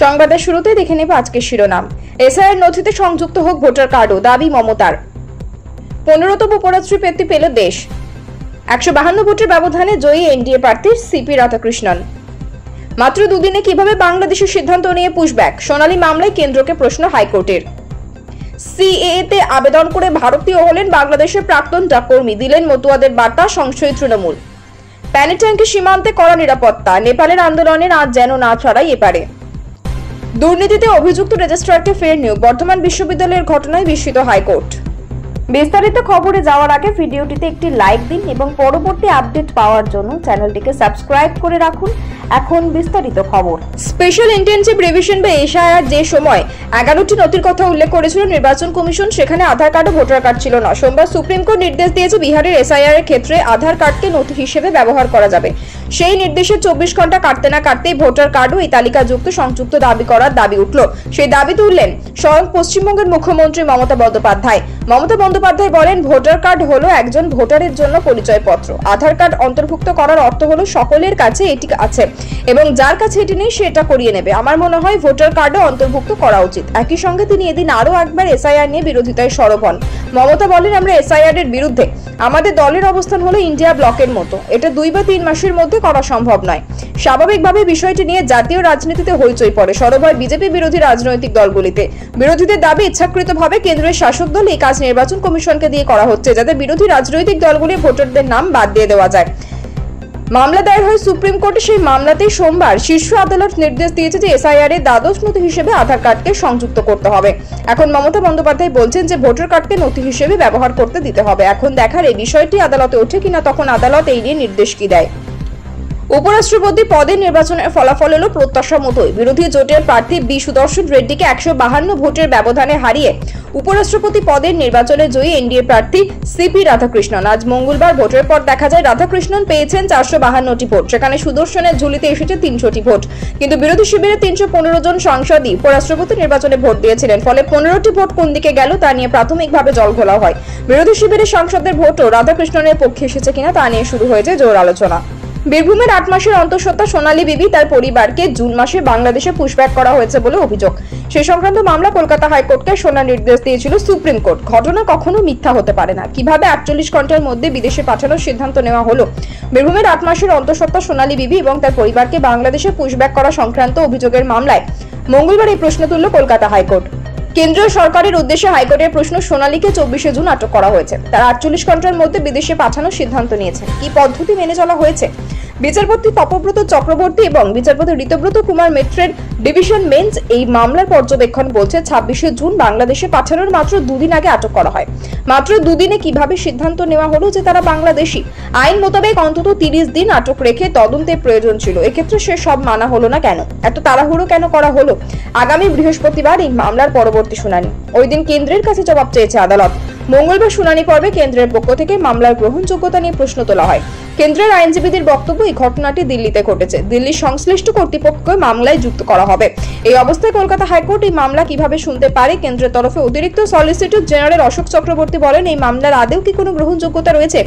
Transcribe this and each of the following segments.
সংবাদের শুরুতে দেখে নেব আজকের শিরোনাম। এসআইআর নথিতে সংযুক্ত হোক ভোটার কার্ডও, দাবি মমতার। 15তম উপরাষ্ট্রপতি পেল দেশ। 152 ভোটের ব্যবধানে জয়ী এনডিএ প্রার্থী সিপি রাধাকৃষ্ণন। মাত্র দুদিনে কিভাবে বাংলাদেশের সিদ্ধান্ত নিয়ে পুশব্যাক, সোনালী মামলায় কেন্দ্রকে প্রশ্ন হাইকোর্টের। সিএএতে আবেদন করে ভারতীয় হলেন বাংলাদেশের প্রাক্তন ডাককর্মী, দিলেন মতুয়াদের বার্তা সংশয়ী তৃণমূল। প্যানেট্যাঙ্কি সীমান্তে কড়া নিরাপত্তা, নেপালের আন্দোলনের আজ যেন না ছড়াই এপারে। দুর্নীতিতে অভিযুক্ত রেজিস্ট্রারকে ফের নিয়োগ, বর্ধমান বিশ্ববিদ্যালয়ের ঘটনায় বিস্মিত হাইকোর্ট। বিস্তারিত খবরে যাওয়ার আগে ভিডিওটিতে একটি লাইক দিন এবং পরবর্তী আপডেট পাওয়ার জন্য চ্যানেলটিকে সাবস্ক্রাইব করে রাখুন। এখন বিস্তারিত খবর। স্পেশাল ইন্টেনসিভ রিভিশন বা এসআইআর যে সময় 11টি নথির কথা উল্লেখ করেছিল নির্বাচন কমিশন, সেখানে আধার কার্ড ও ভোটার কার্ড ছিল না। সোমবার সুপ্রিম কোর্ট নির্দেশ দিয়েছে বিহারের এসআইআর এর ক্ষেত্রে আধার কার্ডকে নথি হিসেবে ব্যবহার করা যাবে। সেই নির্দেশে 24 ঘন্টা কাটতে না কাটতেই ভোটার কার্ডও এই তালিকাযুক্ত সংযুক্ত দাবি করার দাবি উঠল। সেই দাবি তুললেন স্বয়ং পশ্চিমবঙ্গের মুখ্যমন্ত্রী মমতা বন্দ্যোপাধ্যায়। মমতা বন্দ্যোপাধ্যায় বলেন, ভোটার কার্ড হলো একজন ভোটারের জন্য পরিচয়পত্র। আধার কার্ড অন্তর্ভুক্ত করার অর্থ হলো সকলের কাছে এটি আছে এবং যার কাছে এটি নেই সে এটা করিয়ে নেবে। আমার মনে হয় ভোটার কার্ডও অন্তর্ভুক্ত করা উচিত। একই সঙ্গে তিনি এদিন আরো একবার এসআইআর নিয়ে বিরোধিতায় সরব হন। মমতা বলেন, আমরা এসআইআর এর বিরুদ্ধে। আমাদের দলের অবস্থান হলো ইন্ডিয়া ব্লকের মতো, এটা 2 বা 3 মাসের মধ্যে করা সম্ভব নয়। স্বাভাবিকভাবে বিষয়টি নিয়ে জাতীয় রাজনীতিতে হইচই পড়ে, সরব হয় বিজেপি বিরোধী রাজনৈতিক দলগুলিতে। বিরোধীদের দাবি ইচ্ছাকৃতভাবে কেন্দ্রের শাসক দল এই কাজ নির্বাচন কমিশনকে দিয়ে করা হচ্ছে, যাতে বিরোধী রাজনৈতিক দলগুলির ভোটারদের নাম বাদ দিয়ে দেওয়া যায়। মামলা দায়ের হয় সুপ্রিম কোর্টে। সেই মামলাতেই সোমবার শীর্ষ আদালত নির্দেশ দিয়েছে যে এসআইআর এর দ্বাদশ নথি হিসেবে আধার কার্ডকে সংযুক্ত করতে হবে। এখন মমতা বন্দ্যোপাধ্যায় বলছেন যে ভোটার কার্ডকে নথি হিসেবে ব্যবহার করতে দিতে হবে। এখন দেখার এই বিষয়টি আদালতে ওঠে কিনা, তখন আদালত এই নিয়ে নির্দেশ কি দেয়। উপরাষ্ট্রপতি পদে নির্বাচনের ফলাফল এলো প্রত্যাশা মতোই। বিরোধী জোটের প্রার্থী বি সুদর্শন রেড্ডিকে 152 ভোটের ব্যবধানে হারিয়ে উপরাষ্ট্রপতি পদের নির্বাচনে জয়ী এনডিএ প্রার্থী সিপি রাধাকৃষ্ণন। আজ মঙ্গলবার ভোটের পর দেখা যায় রাধাকৃষ্ণন পেয়েছেন 452টি ভোট, সেখানে সুদর্শনের ঝুলিতে এসেছে 300টি ভোট। কিন্তু বিরোধী শিবিরে 315 জন সাংসদই উপরাষ্ট্রপতি নির্বাচনে ভোট দিয়েছিলেন। ফলে 15টি ভোট কোন দিকে গেল তা নিয়ে প্রাথমিকভাবে জলঘোলা হয়। বিরোধী শিবিরের সাংসদদের ভোটও রাধাকৃষ্ণনের পক্ষে এসেছে কিনা তা নিয়ে শুরু হয়েছে জোর আলোচনা। বীরভূমের 8 মাসের অন্তঃসত্ত্বা সোনালী বিবি তার পরিবারকে জুন মাসে বাংলাদেশে পুশব্যাক করা হয়েছে বলে অভিযোগ। সেই সংক্রান্ত মামলা কলকাতা হাইকোর্টকে শোনার নির্দেশ দিয়েছিল সুপ্রিম কোর্ট। ঘটনা কখনো মিথ্যা হতে পারে না। কিভাবে 48 ঘন্টার মধ্যে বিদেশে পাঠানোর সিদ্ধান্ত নেওয়া হলো? বীরভূমের 8 মাসের অন্তঃসত্ত্বা সোনালী বিবি এবং তার পরিবারকে বাংলাদেশে পুশব্যাক করা সংক্রান্ত অভিযোগের মামলায় মঙ্গলবার এই প্রশ্ন তুলল কলকাতা হাইকোর্ট। কেন্দ্রীয় সরকারের উদ্দেশ্যে হাইকোর্টের প্রশ্ন, সোনালীকে 24 জুন আটক করা হয়েছে। তারা 48 ঘন্টার মধ্যে বিদেশে পাঠানোর সিদ্ধান্ত নিয়েছে। কি পদ্ধতি মেনে চলা হয়েছে? বিচারপতি তপব্রত চক্রবর্তী এবং বিচারপতি ঋতব্রত কুমার মিত্রের ডিভিশন বেঞ্চ এই মামলার পর্যবেক্ষণ বলছে 26 জুন বাংলাদেশে পাঠানোর মাত্র 2 দিন আগে আটক করা হয়। মাত্র 2 দিনে কিভাবে সিদ্ধান্ত নেওয়া হলো যে তারা বাংলাদেশী? আইন মোতাবেক অন্তত 30 দিন আটক রেখে তদন্তের প্রয়োজন ছিল। এক্ষেত্রে সে সব মানা হলো না কেন? এত তাড়াহুড়ো কেন করা হলো? আগামী বৃহস্পতিবার এই মামলার পরবর্তী শুনানি। ওই দিন কেন্দ্রের কাছে জবাব চেয়েছে আদালত। মঙ্গলবার শুনানি পর্বে কেন্দ্রের পক্ষ থেকে মামলার গ্রহণযোগ্যতা নিয়ে প্রশ্ন তোলা হয়। কেন্দ্রের আইনজীবীদের বক্তব্য, এই ঘটনাটি দিল্লিতে ঘটেছে, দিল্লির সংশ্লিষ্ট কর্তৃপক্ষকে মামলায় যুক্ত করা হবে। এই অবস্থায় কলকাতা হাইকোর্ট এই মামলা কিভাবে শুনতে পারে? কেন্দ্রের তরফে অতিরিক্ত সলিসিটর জেনারেল অশোক চক্রবর্তী বলেন, এই মামলার আদৌ কি কোনো গ্রহণযোগ্যতা রয়েছে?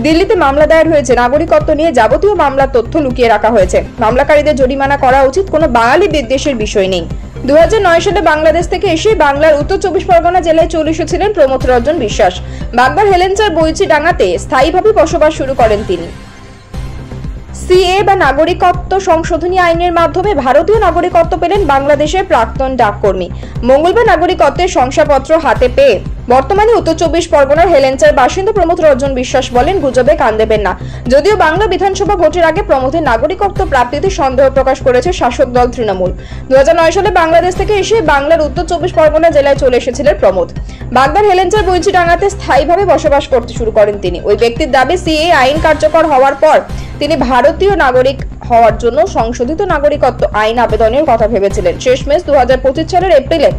দিল্লিতে মামলা দায়ের হয়েছে, নাগরিকত্ব নিয়ে যাবতীয় মামলার তথ্য লুকিয়ে রাখা হয়েছে। মামলাকারীদের জরিমানা করা উচিত, কোনো বাঙালি বিদ্বেষের বিষয় নেই। 2009 সালে বাংলাদেশ থেকে এসে বাংলার উত্তর 24 পরগনা জেলায় চলে এসেছিলেন প্রমথ রঞ্জন বিশ্বাস। বাগদার হেলেঞ্চার বইচিডাঙ্গাতে স্থায়ীভাবে বসবাস শুরু করেন তিনি। সিএ বা নাগরিকত্ব সংশোধনী আইনের মাধ্যমে ভারতীয় নাগরিকত্ব পেলেন বাংলাদেশের প্রাক্তন ডাককর্মী। মঙ্গলবার নাগরিকত্বের শংসাপত্র হাতে পেয়ে বর্তমানে উত্তর 24 পরগনার হেলেঞ্চার বাসিন্দা প্রমথ রঞ্জন বিশ্বাস বলেন, গুজবে কান দেবেন না। যদিও বাংলা বিধানসভা ভোটের আগে প্রমথের নাগরিকত্ব প্রাপ্তিতে সন্দেহ প্রকাশ করেছে শাসক দল তৃণমূল। 2009 সালে বাংলাদেশ থেকে এসে বাংলার উত্তর 24 পরগনা জেলায় চলে এসেছিলেন প্রমথ। বাগদার হেলেঞ্চার বইচিডাঙ্গাতে স্থায়ীভাবে বসবাস করতে শুরু করেন তিনি। ওই ব্যক্তির দাবি, সিএ আইন কার্যকর হওয়ার পর তিনি ভারতীয় নাগরিক হওয়ার জন্য সংশোধিত নাগরিকত্ব আইন আবেদনের কথা ভেবেছিলেন। শেষমেশ 2025 সালের এপ্রিলে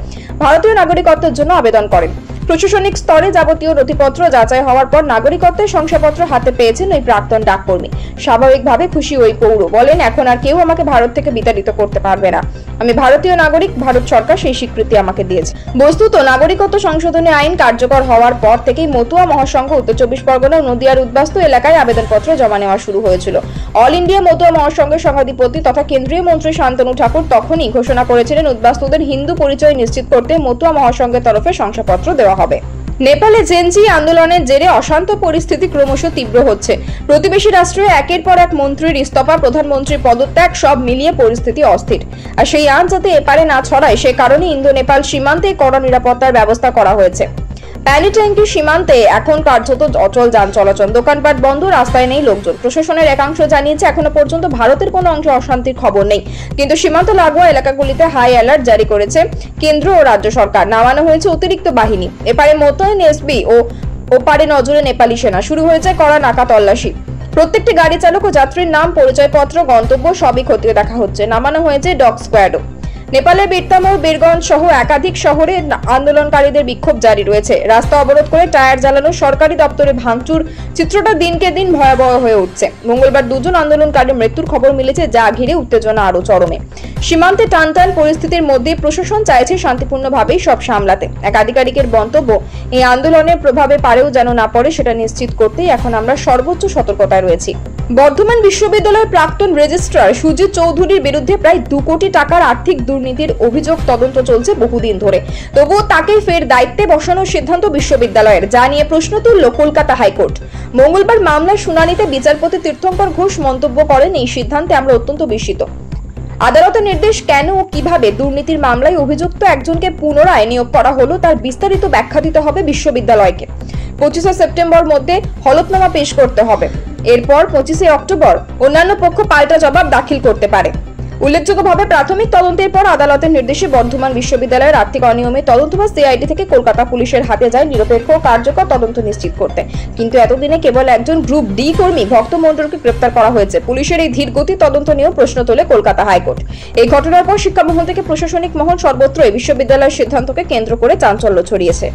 ভারতীয় নাগরিকত্বের জন্য আবেদন করেন। প্রশাসনিক স্তরে যাবতীয় নথিপত্র যাচাই হওয়ার পর নাগরিকত্বের শংসাপত্র হাতে পেয়েছেন ওই প্রাক্তন ডাককর্মী। স্বাভাবিকভাবে খুশি ওই পৌর। বলেন, এখন আর কেউ আমাকে ভারত থেকে বিতাড়িত করতে পারবে না। আমি ভারতীয় নাগরিক, ভারত সরকার সেই স্বীকৃতি আমাকে দিয়েছে। বস্তুত নাগরিকত্ব সংশোধনী আইন কার্যকর হওয়ার পর থেকেই মতুয়া মহাসংঘ উত্তর 24 পরগনা ও নদিয়ার উদ্বাস্তু এলাকায় আবেদনপত্র জমা নেওয়া শুরু হয়েছিল। অল ইন্ডিয়া মতুয়া মহাসংঘের সভাধিপতি তথা কেন্দ্রীয় মন্ত্রী শান্তনু ঠাকুর তখনই ঘোষণা করেছিলেন, উদ্বাস্তুদের হিন্দু পরিচয় নিশ্চিত করতে মতুয়া মহাসংঘের তরফে শংসাপত্র দেওয়া হবে। নেপালে জেনজি আন্দোলনের জেরে অশান্ত পরিস্থিতি ক্রমশ তীব্র হচ্ছে। প্রতিবেশী রাষ্ট্রে একের পর এক মন্ত্রীর ইস্তফা, প্রধানমন্ত্রীর পদত্যাগ, সব মিলিয়ে পরিস্থিতি অস্থির। আর সেই আঁচ যাতে এপারে না ছড়ায় সে কারণে ইন্দো নেপাল সীমান্তে কড়া নিরাপত্তার ব্যবস্থা করা হয়েছে। প্যালিট্যাঙ্কি সীমান্তে এখন কার্যত অচল যান চলাচল, দোকানপাট বন্ধ, রাস্তায় নেই লোকজন। প্রশাসনের একাংশ জানিয়েছে এখনো পর্যন্ত ভারতের কোনো অংশে অশান্তির খবর নেই, কিন্তু সীমান্ত লাগোয়া এলাকাগুলিতে হাই অ্যালার্ট জারি করেছে কেন্দ্র ও রাজ্য সরকার। নামানো হয়েছে অতিরিক্ত বাহিনী। এপারে মোতায়েন এসবি ও ওপারে নজরে নেপালি সেনা। শুরু হয়েছে কড়া নাকা তল্লাশি। প্রত্যেকটি গাড়ি চালক ও যাত্রীর নাম, পরিচয়পত্র, গন্তব্য সবই খতিয়ে দেখা হচ্ছে। নামানো হয়েছে ডগ স্কোয়াডও। নেপালের বীরতামোর, বীরগঞ্জ সহ একাধিক শহরে আন্দোলনকারীদের বিক্ষোভ জারি রয়েছে। রাস্তা অবরোধ করে টায়ার জ্বালানো, সরকারি দপ্তরে ভাঙচুর, চিত্রটা দিনকে দিন ভয়াবহ হয়ে উঠছে। মঙ্গলবার 2 জন আন্দোলনকারীর মৃত্যুর খবর মিলেছে, যা ঘিরে উত্তেজনা আরো চরমে। সীমান্তে টানটান পরিস্থিতির মধ্যে প্রশাসন চাইছে শান্তিপূর্ণভাবেই সব সামলাতে। এক আধিকারিকের মন্তব্য, এই আন্দোলনের প্রভাবে পারেও যেন না পড়ে সেটা নিশ্চিত করতেই এখন আমরা সর্বোচ্চ সতর্কতায় রয়েছি। বর্ধমান বিশ্ববিদ্যালয়ের প্রাক্তন রেজিস্ট্রার সুজিত চৌধুরীর বিরুদ্ধে প্রায় 2 কোটি টাকার আর্থিক দুর্নীতির অভিযোগ তদন্ত চলছে বহুদিন ধরে। তবুও তাকে ফের দায়িত্বে বসানোর সিদ্ধান্ত বিশ্ববিদ্যালয়ের, যা নিয়ে প্রশ্ন তুলল কলকাতা হাইকোর্ট। মঙ্গলবার মামলার শুনানিতে বিচারপতি তীর্থঙ্কর ঘোষ মন্তব্য করেন, এই সিদ্ধান্তে আমরা অত্যন্ত বিস্মিত। আদালতের নির্দেশ কেন ও কিভাবে দুর্নীতির মামলায় অভিযুক্ত একজনকে পুনরায় নিয়োগ করা হলো তার বিস্তারিত ব্যাখ্যা দিতে হবে বিশ্ববিদ্যালয়কে। 25 সেপ্টেম্বর মধ্যে হলফনামা পেশ করতে হবে। এরপর 25 অক্টোবর অন্যান্য পক্ষ পাল্টা জবাব দাখিল করতে পারে। উল্লেখযোগ্যভাবে প্রাথমিক তদন্তের পর আদালতের নির্দেশে বর্ধমান বিশ্ববিদ্যালয়ের আর্থিক অনিয়মের তদন্ত বা সিআইডি থেকে কলকাতা পুলিশের হাতে যায় নিরপেক্ষ কার্যকর তদন্ত নিশ্চিত করতে। কিন্তু এতদিনে কেবল একজন গ্রুপ ডি কর্মী ভক্ত মণ্ডলকে গ্রেপ্তার করা হয়েছে। পুলিশের এই ধীরগতি তদন্ত নিয়েও প্রশ্ন তোলে কলকাতা হাইকোর্ট। এই ঘটনার পর শিক্ষা মহল থেকে প্রশাসনিক মহল সর্বত্র এই বিশ্ববিদ্যালয়ের সিদ্ধান্তকে কেন্দ্র করে চাঞ্চল্য ছড়িয়েছে।